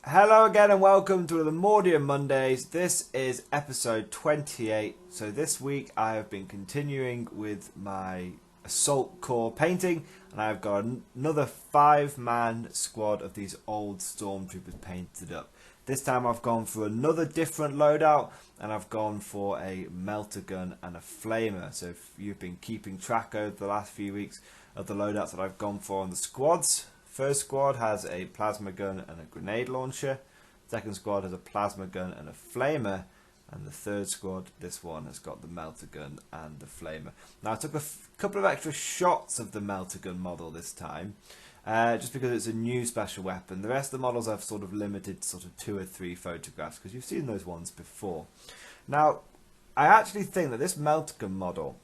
Hello again and welcome to the Mordian Mondays. This is episode 28. So this week I have been continuing with my Assault Corps painting, and I've got another 5-man squad of these old stormtroopers painted up. This time I've gone for another different loadout, and I've gone for a melter gun and a flamer. So if you've been keeping track over the last few weeks of the loadouts that I've gone for on the squads, first squad has a plasma gun and a grenade launcher. Second squad has a plasma gun and a flamer. And the third squad, this one, has got the melter gun and the flamer. Now I took a couple of extra shots of the melter gun model this time, just because it's a new special weapon. The rest of the models I've sort of limited to sort of 2 or 3 photographs, because you've seen those ones before. Now, I actually think that this melter gun model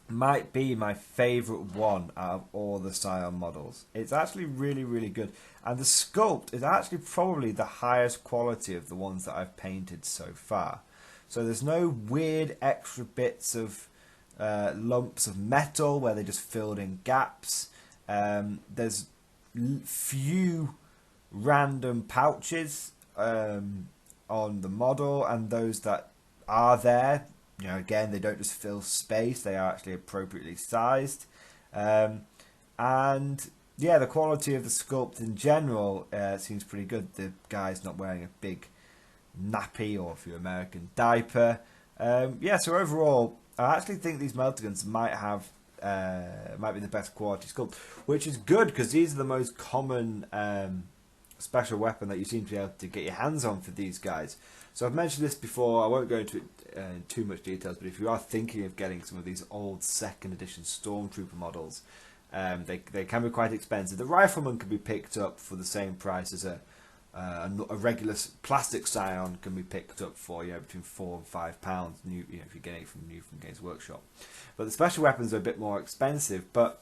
might be my favourite one out of all the Scion models. It's actually really, really good. And the sculpt is actually probably the highest quality of the ones that I've painted so far. So there's no weird extra bits of lumps of metal where they just filled in gaps. There's few random pouches on the model, and those that are there, you know, again, they don't just fill space, they are actually appropriately sized. And yeah, the quality of the sculpt in general seems pretty good. The guy's not wearing a big nappy, or if you're American, diaper. Yeah, so overall, I actually think these melter guns might be the best quality sculpt, which is good because these are the most common special weapon that you seem to be able to get your hands on for these guys. So I've mentioned this before, I won't go into it in too much details, but if you are thinking of getting some of these old 2nd edition Stormtrooper models, they can be quite expensive. The Rifleman can be picked up for the same price as a regular plastic Scion can be picked up for, you know, between £4 and £5 new, you know, if you're getting it from Games Workshop. But the special weapons are a bit more expensive. But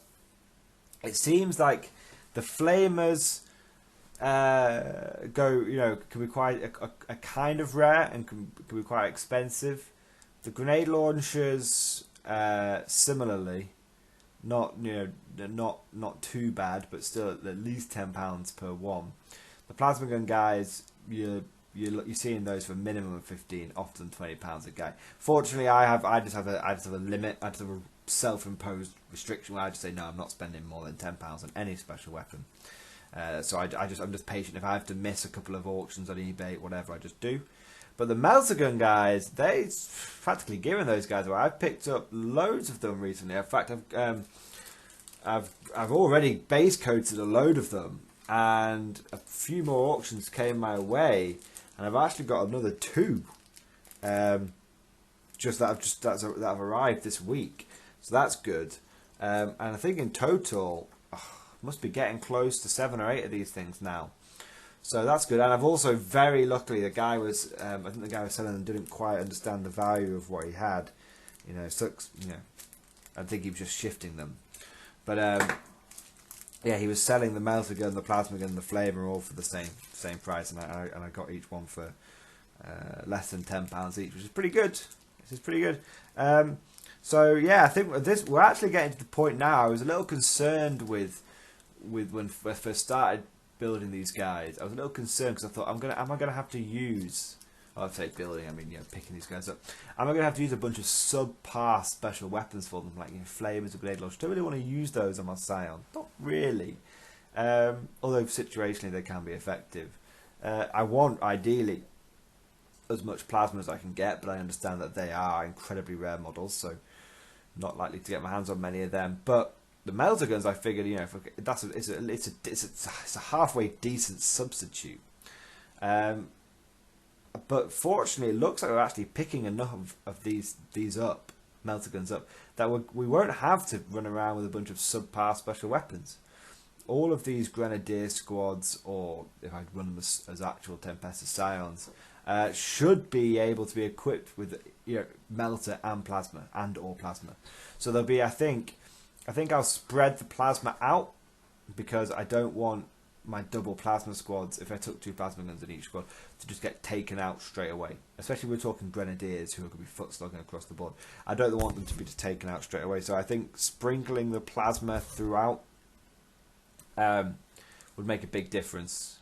it seems like the flamers can be quite a kind of rare and can be quite expensive. The grenade launchers similarly, not too bad, but still at least £10 per one. The plasma gun guys, you're seeing those for a minimum of 15, often £20 a guy. Fortunately, I just have a limit. I just have a self-imposed restriction where I just say no, I'm not spending more than £10 on any special weapon. So I'm just patient. If I have to miss a couple of auctions on eBay, whatever, I just do. But the melter gun guys, they practically giving those guys away. I've picked up loads of them recently. In fact, I've already base coated a load of them, and a few more auctions came my way, and I've actually got another 2, that have arrived this week. So that's good. And I think in total, must be getting close to 7 or 8 of these things now. So that's good. And I've also, very luckily, the guy was, I think the guy was selling them didn't quite understand the value of what he had. You know, so, I think he was just shifting them. But yeah, he was selling the melter gun, the plasma gun, the flamer all for the same price, and I got each one for less than £10 each, which is pretty good. This is pretty good. So yeah, I think we're actually getting to the point now. I was a little concerned with when I first started building these guys. I was a little concerned because I thought, am I gonna have to use? I'd say building. I mean, picking these guys up. Am I gonna have to use a bunch of subpar special weapons for them, like flamers or grenade launchers? Don't really want to use those on my Scion. Not really. Although situationally they can be effective. I want ideally as much plasma as I can get, but I understand that they are incredibly rare models, so not likely to get my hands on many of them. But the melter guns, I figured, it's a halfway decent substitute. But fortunately, it looks like we're actually picking enough of these melter guns up, that we won't have to run around with a bunch of subpar special weapons. All of these Grenadier squads, or if I run them as actual Tempesta Scions, should be able to be equipped with melter and plasma or plasma. So there'll be, I think I'll spread the plasma out, because I don't want my double plasma squads, if I took 2 plasma guns in each squad, to just get taken out straight away. Especially if we're talking Grenadiers who are going to be foot slogging across the board. I don't want them to be just taken out straight away. So I think sprinkling the plasma throughout would make a big difference.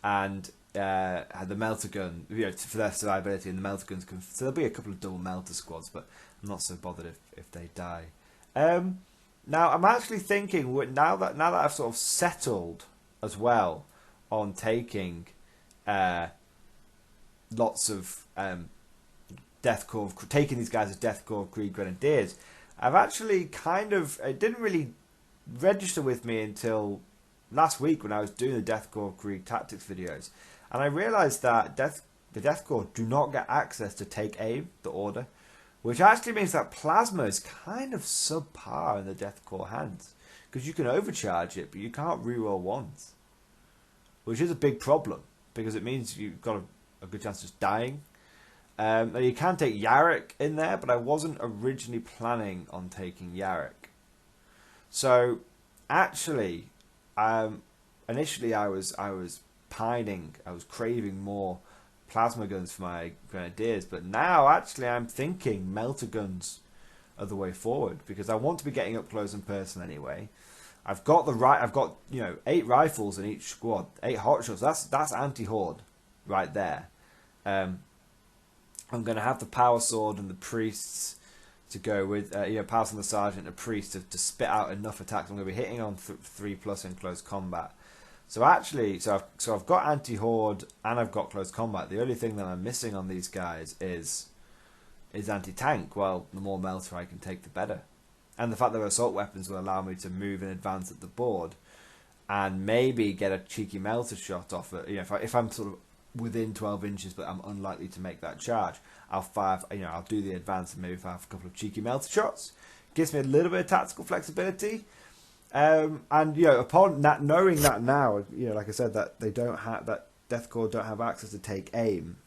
and had the melter gun, for their survivability, and the melter guns can. So there'll be a couple of double melter squads, but I'm not so bothered if they die. Now I'm actually thinking now that I've sort of settled as well on taking lots of Deathcore, taking these guys as Deathcore Krieg Grenadiers. I've actually it didn't really register with me until last week when I was doing the Deathcore Krieg tactics videos, and I realised that the Deathcore do not get access to take aim, the order, which actually means that plasma is kind of subpar in the Deathcore hands, because you can overcharge it, but you can't reroll ones, which is a big problem, because it means you've got a good chance of just dying. Now you can take Yarrick in there, but I wasn't originally planning on taking Yarrick. So actually, initially I was craving more plasma guns for my grenadiers, but now actually I'm thinking melter guns are the way forward, because I want to be getting up close and personal anyway. I've got 8 rifles in each squad, 8 hotshots. That's anti-horde right there. I'm going to have the power sword and the priests to go with, power sword and the sergeant and the priest to spit out enough attacks. I'm going to be hitting on 3+ in close combat. So actually, I've got anti-horde and I've got close combat. The only thing that I'm missing on these guys is anti-tank. Well, the more melter I can take, the better. And the fact that assault weapons will allow me to move in advance at the board and maybe get a cheeky melter shot off it. If I'm sort of within 12 inches, but I'm unlikely to make that charge, I'll do the advance and maybe fire a couple of cheeky melter shots. Gives me a little bit of tactical flexibility. And upon knowing that now, like I said, that that Deathcore don't have access to take aim.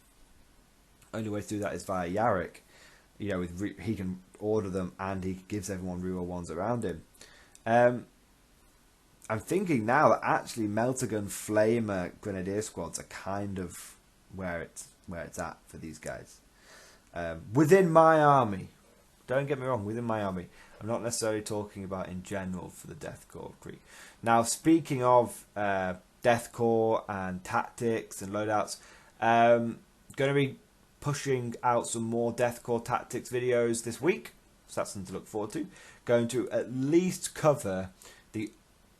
Only way to do that is via Yarrick. He can order them and he gives everyone reroll ones around him. I'm thinking now that actually melter gun flamer grenadier squads are kind of where it's at for these guys. Within my army, don't get me wrong, within my army. I'm not necessarily talking about in general for the Deathcore Krieg. Now, speaking of Deathcore and tactics and loadouts, going to be pushing out some more Deathcore tactics videos this week, so that's something to look forward to. Going to at least cover the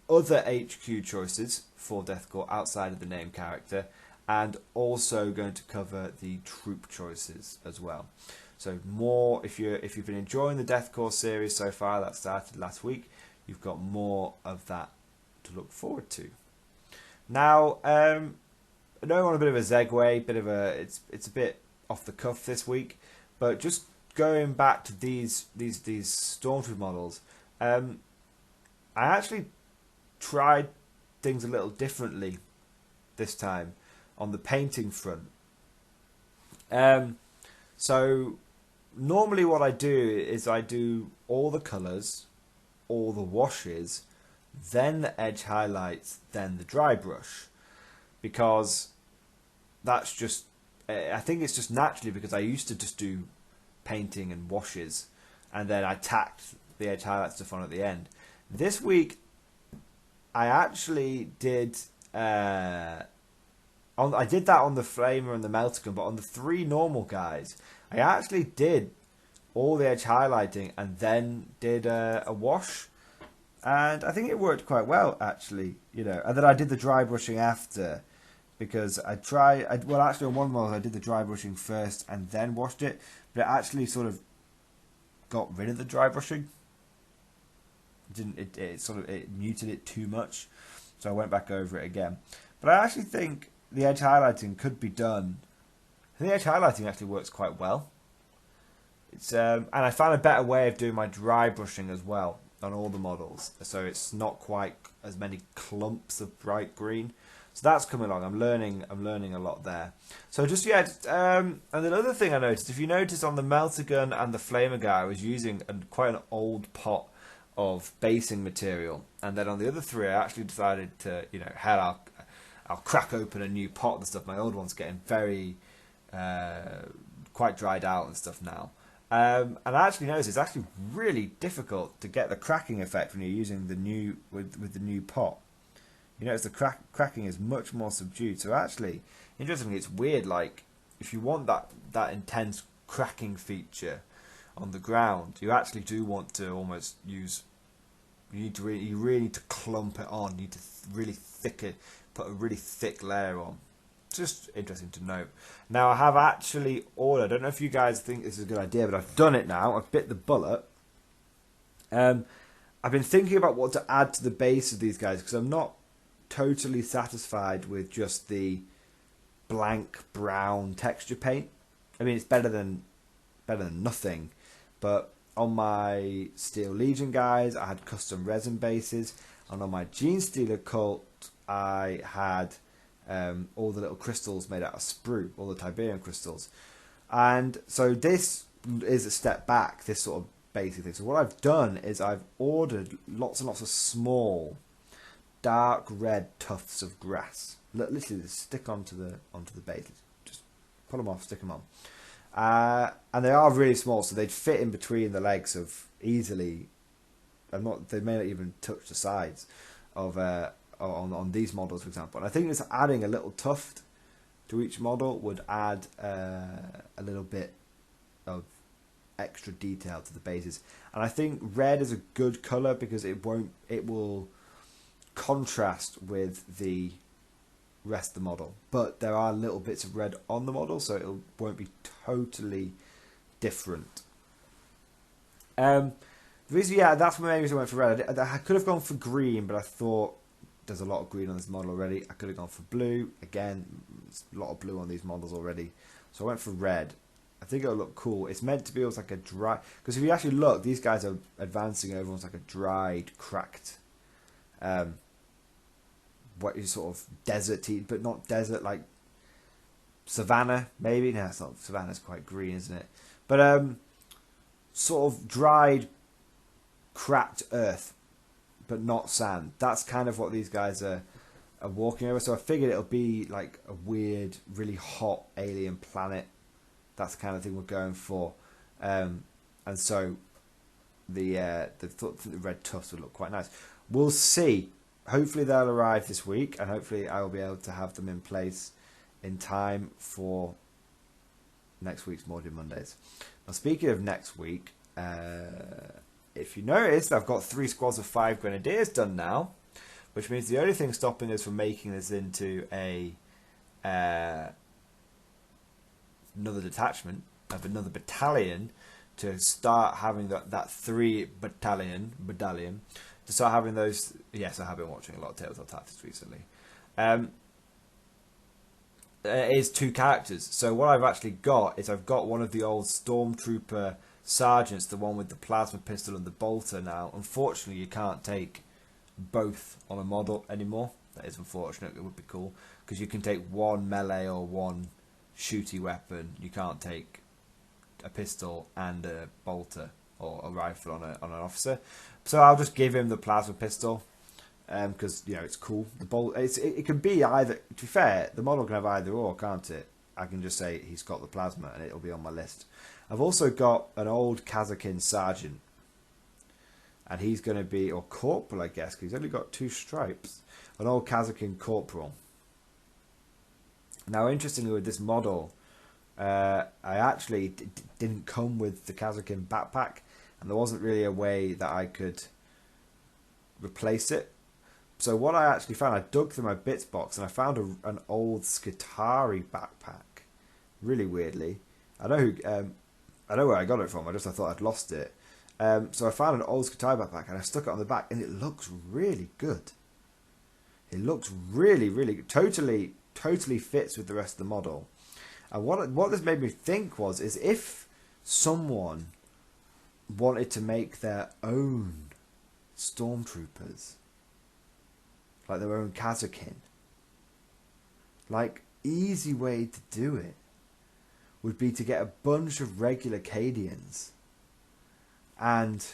other HQ choices for Deathcore outside of the name character, and also going to cover the troop choices as well. So more, if you've been enjoying the Deathcore series so far, that started last week, you've got more of that to look forward to. Now, I know I'm on a bit of a segue, it's a bit off the cuff this week, but just going back to these stormtrooper models, I actually tried things a little differently this time on the painting front. So normally what I do is I do all the colours, all the washes, then the edge highlights, then the dry brush, because that's just, I think it's just naturally, because I used to just do painting and washes and then I tacked the edge highlight stuff on at the end. This week I actually did I did that on the flamer and the melter gun, but on the 3 normal guys I actually did all the edge highlighting and then did a wash, and I think it worked quite well actually, and then I did the dry brushing after, because well actually on one model I did the dry brushing first and then washed it, but it actually sort of got rid of the dry brushing. It muted it too much, so I went back over it again. But I actually think the edge highlighting could be done. I think the edge highlighting actually works quite well. It's and I found a better way of doing my dry brushing as well on all the models, so it's not quite as many clumps of bright green. So that's coming along. I'm learning a lot there. So and another thing I noticed, if you notice on the melter gun and the flamer guy, I was using quite an old pot of basing material, and then on the other 3 I actually decided to, hell, I'll crack open a new pot and stuff. My old one's getting very quite dried out and stuff now, and I actually noticed it's actually really difficult to get the cracking effect when you're using the new with the new pot. You notice the cracking is much more subdued. So actually, interestingly, it's weird. Like if you want that intense cracking feature on the ground, you actually do want to almost use. You really need to clump it on. You need to really put a really thick layer on. Just interesting to note. Now I have actually ordered. I don't know if you guys think this is a good idea, but I've done it now. I've bit the bullet. I've been thinking about what to add to the base of these guys because I'm not totally satisfied with just the blank brown texture paint. I mean, it's better than nothing, but on my Steel Legion guys, I had custom resin bases, and on my Gene Stealer cult, I had all the little crystals made out of sprue, all the Tiberium crystals, and so this is a step back. This sort of basic thing. So what I've done is I've ordered lots and lots of small, dark red tufts of grass. Literally, just stick onto the base. Just pull them off, stick them on. And they are really small, so they'd fit in between the legs of easily. They may not even touch the sides of on these models, for example. And I think just adding a little tuft to each model would add a little bit of extra detail to the bases. And I think red is a good color because it will contrast with the rest of the model, but there are little bits of red on the model, so it won't be totally different. The reason, that's my main reason I went for red. I could have gone for green, but I thought there's a lot of green on this model already. I could have gone for blue. Again, there's a lot of blue on these models already, so I went for red. I think it'll look cool. It's meant to be almost like a dry, because if you actually look, these guys are advancing over almost like a dried, cracked, what is sort of deserty, but not desert, like savannah, maybe. No, it's not. Savannah's quite green, isn't it? But sort of dried, cracked earth, but not sand. That's kind of what these guys are walking over. So I figured it'll be like a weird, really hot alien planet. That's the kind of thing we're going for. And so the red tufts would look quite nice. We'll see. Hopefully they'll arrive this week, and hopefully I will be able to have them in place in time for next week's Mordian Mondays. Now, speaking of next week, if you noticed, I've got 3 squads of 5 grenadiers done now, which means the only thing stopping us from making this into another detachment of another battalion to start having that 3 battalion to start having those. Yes, I have been watching a lot of Tales of Tactics recently. Is 2 characters. So what I've actually got is I've got one of the old stormtrooper sergeants, the one with the plasma pistol and the bolter. Now, unfortunately, you can't take both on a model anymore. That is unfortunate. It would be cool because you can take one melee or one shooty weapon. You can't take a pistol and a bolter or a rifle on an officer. So I'll just give him the plasma pistol because it's cool. The bolt it can be either. To be fair, the model can have either or, can't it? I can just say he's got the plasma and it'll be on my list. I've also got an old Kazakin sergeant, and he's going to be, or corporal, I guess, because he's only got 2 stripes. An old Kazakin corporal. Now, interestingly, with this model, I actually didn't come with the Kazakin backpack, and there wasn't really a way that I could replace it. So what I actually found, I dug through my bits box and I found an old Skitarii backpack. Really weirdly, I know where I got it from. I thought I'd lost it. So I found an old Skitarii backpack and I stuck it on the back, and it looks really good. It looks really totally fits with the rest of the model. And what this made me think is if someone wanted to make their own stormtroopers, like their own Kazakin, like easy way to do it would be to get a bunch of regular Cadians and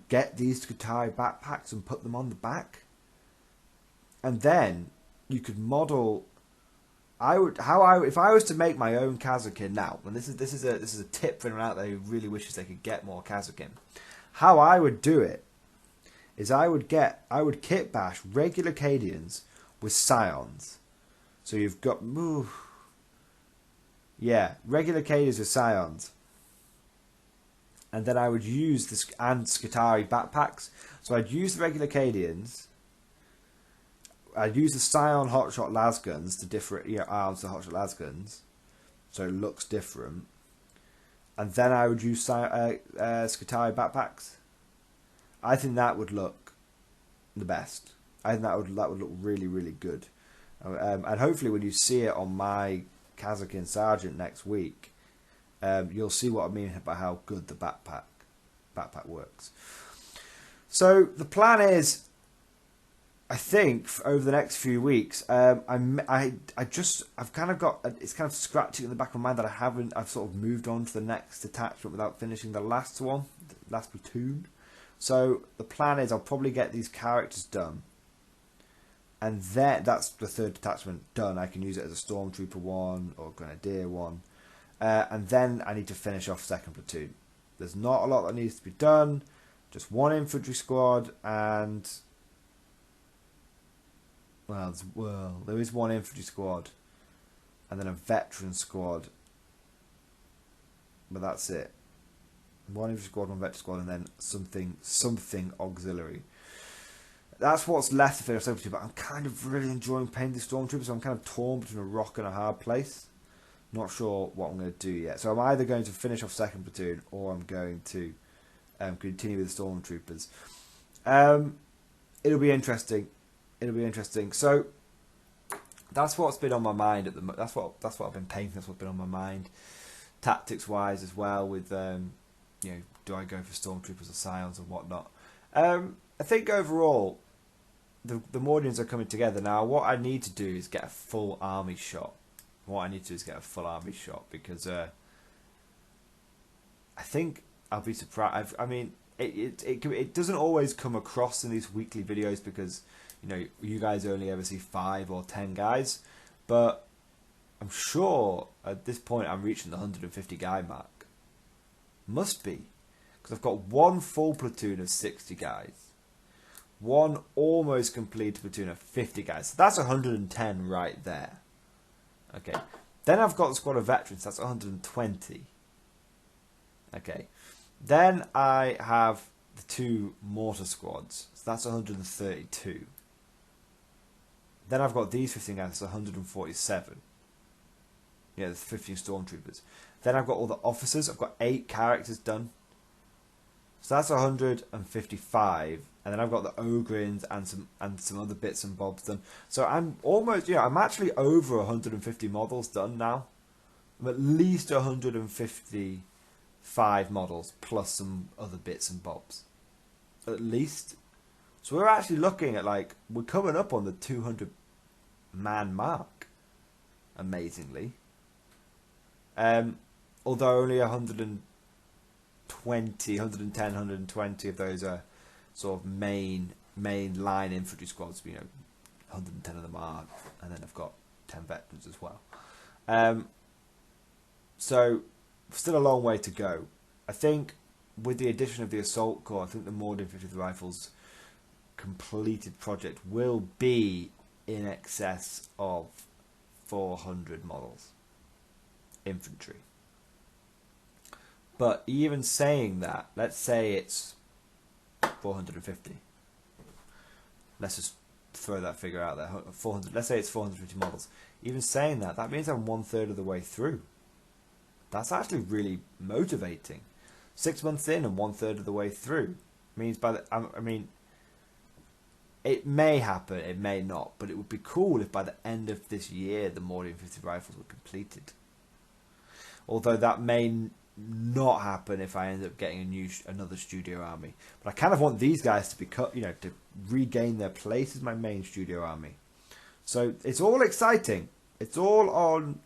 get these Skitarii backpacks and put them on the back, and then you could model. If I was to make my own Kazakin now, and this is a tip for anyone out there who really wishes they could get more Kazakin. How I would do it is I would kit bash regular Cadians with Scions. So you've got regular Cadians with Scions. And then I would use this and Skitarii backpacks. So I'd use the regular Cadians. I'd use the Scion hotshot lasguns to different arms to hotshot lasguns, so it looks different. And then I would use Skitarii backpacks. I think that would look the best. I think that would look really, really good. And hopefully when you see it on my Kazakin Sergeant next week, you'll see what I mean about how good the backpack works. So the plan is, I think over the next few weeks, I've kind of got, it's kind of scratching in the back of my mind that I've sort of moved on to the next detachment without finishing the last one, the last platoon. So the plan is I'll probably get these characters done, and then that's the third detachment done. I can use it as a stormtrooper one or grenadier one, and then I need to finish off second platoon. There's not a lot that needs to be done, just one infantry squad and. Well, there is one infantry squad, and then a veteran squad, but that's it. One infantry squad, one veteran squad, and then something auxiliary. That's what's left to finish over. But I'm kind of really enjoying painting the stormtroopers. So I'm kind of torn between a rock and a hard place. Not sure what I'm going to do yet. So I'm either going to finish off second platoon, or I'm going to continue with the stormtroopers. It'll be interesting. So that's what's been on my mind at the. That's what I've been painting. That's what's been on my mind, tactics wise as well. With do I go for stormtroopers or scions and whatnot? I think overall, the Mordians are coming together now. What I need to do is get a full army shot. Because I think I'll be surprised. I mean, it doesn't always come across in these weekly videos because. You guys only ever see 5 or 10 guys, but I'm sure at this point I'm reaching the 150 guy mark. Must be, because I've got one full platoon of 60 guys, one almost complete platoon of 50 guys. So that's 110 right there. Okay, then I've got the squad of veterans. That's 120. Okay, then I have the 2 mortar squads. So that's 132. Then I've got these 15 guys, that's 147. Yeah, there's 15 stormtroopers. Then I've got all the officers. I've got 8 characters done. So that's 155. And then I've got the Ogrins and some other bits and bobs done. So I'm almost, I'm actually over 150 models done now. I'm at least 155 models plus some other bits and bobs. At least. So we're actually looking at we're coming up on the 200 man mark, amazingly. Although only 110, 120 of those are sort of main line infantry squads. 110 of them are, and then I've got 10 veterans as well. So still a long way to go. I think with the addition of the assault corps, I think the Mordian 50th Rifles completed project will be in excess of 400 models infantry. But even saying that, let's say it's 450. Let's just throw that figure out there. 400. Let's say it's 450 models. Even saying that, that means I'm 1/3 of the way through. That's actually really motivating. 6 months in and 1/3 of the way through means it may happen, it may not, but it would be cool if by the end of this year the Mordian 50 Rifles were completed. Although that may not happen if I end up getting another studio army. But I kind of want these guys to be to regain their place as my main studio army. So it's all exciting. It's all on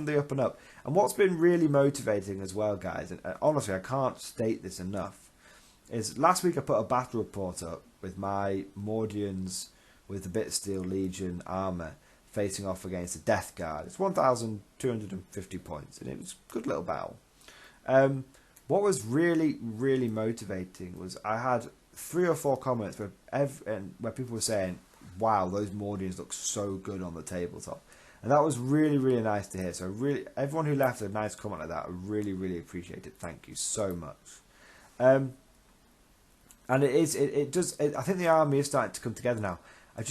the up and up. And what's been really motivating as well, guys, and honestly I can't state this enough, is last week I put a battle report up with my Mordians with the Bitsteel Legion armour facing off against the Death Guard. It's 1,250 points, and it was a good little battle. What was really, really motivating was I had 3 or 4 comments where people were saying, wow, those Mordians look so good on the tabletop. And that was really, really nice to hear. So everyone who left a nice comment like that, I really, really appreciate it. Thank you so much. And I think the army is starting to come together now. I'm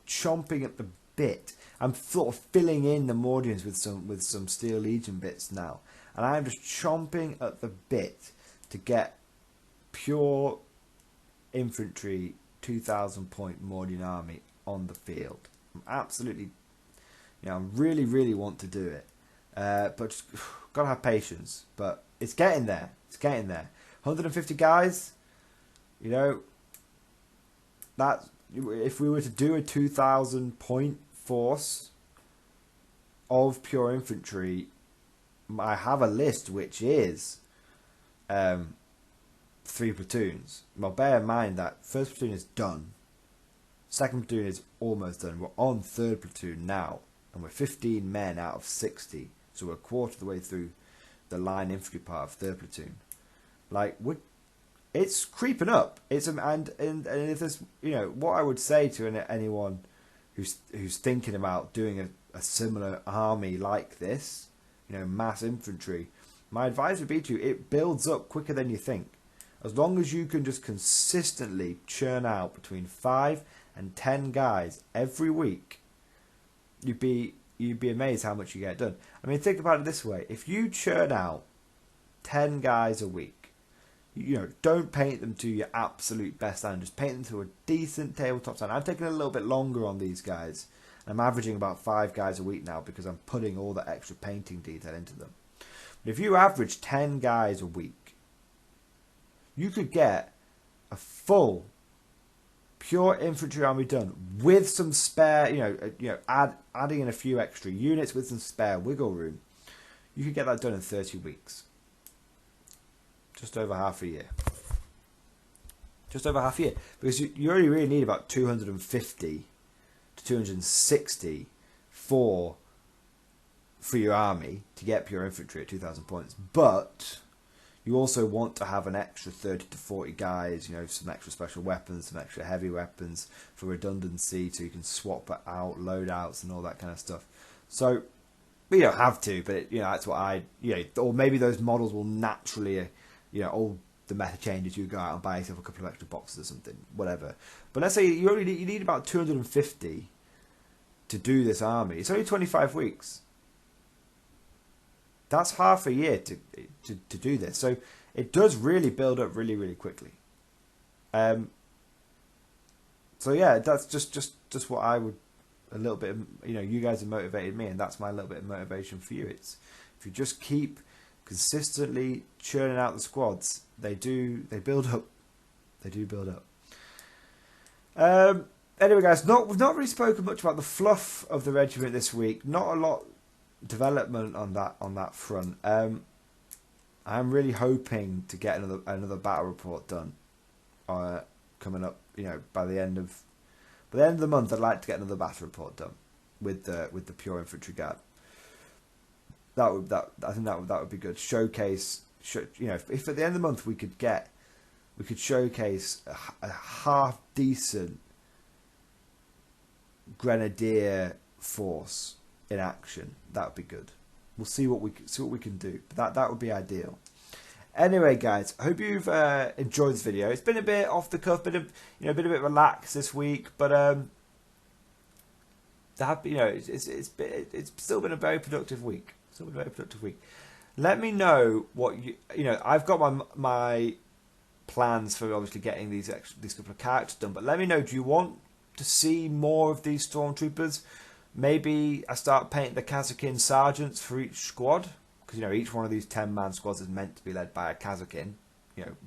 chomping at the bit. I'm sort of filling in the Mordians with some Steel Legion bits now. And I'm just chomping at the bit to get pure infantry 2,000 point Mordian army on the field. I'm absolutely, I really, really want to do it. But just, gotta have patience. But it's getting there. It's getting there. 150 guys, that if we were to do a 2,000 point force of pure infantry, I have a list which is 3 platoons. Well, bear in mind that first platoon is done. Second platoon is almost done. We're on third platoon now, and we're 15 men out of 60. So we're a quarter of the way through the line infantry part of third platoon. Like, it's creeping up. It's and if there's what I would say to anyone who's thinking about doing a similar army like this, mass infantry, my advice would be it builds up quicker than you think. As long as you can just consistently churn out between 5 and 10 guys every week, you'd be amazed how much you get done. I mean, think about it this way: if you churn out 10 guys a week, don't paint them to your absolute best standard. Just paint them to a decent tabletop standard. I'm taking a little bit longer on these guys. I'm averaging about 5 guys a week now because I'm putting all the extra painting detail into them. But if you average 10 guys a week, you could get a full pure infantry army done with some spare, adding in a few extra units with some spare wiggle room. You could get that done in 30 weeks. Just over half a year. Just over half a year. Because you only really need about 250 to 260 for your army to get pure infantry at 2,000 points. But you also want to have an extra 30 to 40 guys, some extra special weapons, some extra heavy weapons for redundancy, so you can swap out loadouts and all that kind of stuff. So, you don't have to, but that's what or maybe those models will naturally, all the meta changes, you go out and buy yourself a couple of extra boxes or something, whatever. But let's say you need about 250 to do this army. It's only 25 weeks. That's half a year to do this. So it does really build up really, really quickly. So yeah, that's just what I would, a little bit, you guys have motivated me, and that's my little bit of motivation for you. It's if you just keep consistently churning out the squads, they build up. They do build up. Anyway, guys, we've not really spoken much about the fluff of the regiment this week. Not a lot development on that front. I'm really hoping to get another battle report done. Coming up, by the end of the month, I'd like to get another battle report done with the pure infantry guard. I think that would be good. Showcase, if at the end of the month we could showcase a half decent grenadier force in action, that would be good. We'll see what we can do, but that would be ideal. Anyway, guys, I hope you've enjoyed this video. It's been a bit off the cuff, been a bit relaxed this week, but it's still been a very productive week. Let me know what I've got my plans for obviously getting these couple of characters done, but let me know, do you want to see more of these stormtroopers? Maybe I start painting the Kazakin sergeants for each squad, because each one of these 10-man squads is meant to be led by a Kazakin,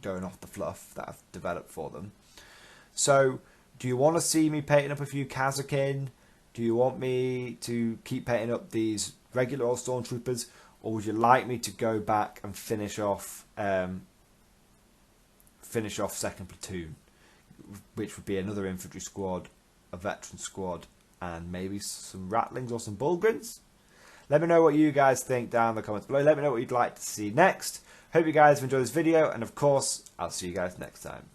going off the fluff that I've developed for them. So, do you want to see me painting up a few Kazakin? Do you want me to keep painting up these regular old stormtroopers, or would you like me to go back and finish off second platoon, which would be another infantry squad, a veteran squad, and maybe some Ratlings or some Bulgrins? Let me know what you guys think down in the comments below. Let me know what you'd like to see next. Hope you guys have enjoyed this video, and of course, I'll see you guys next time.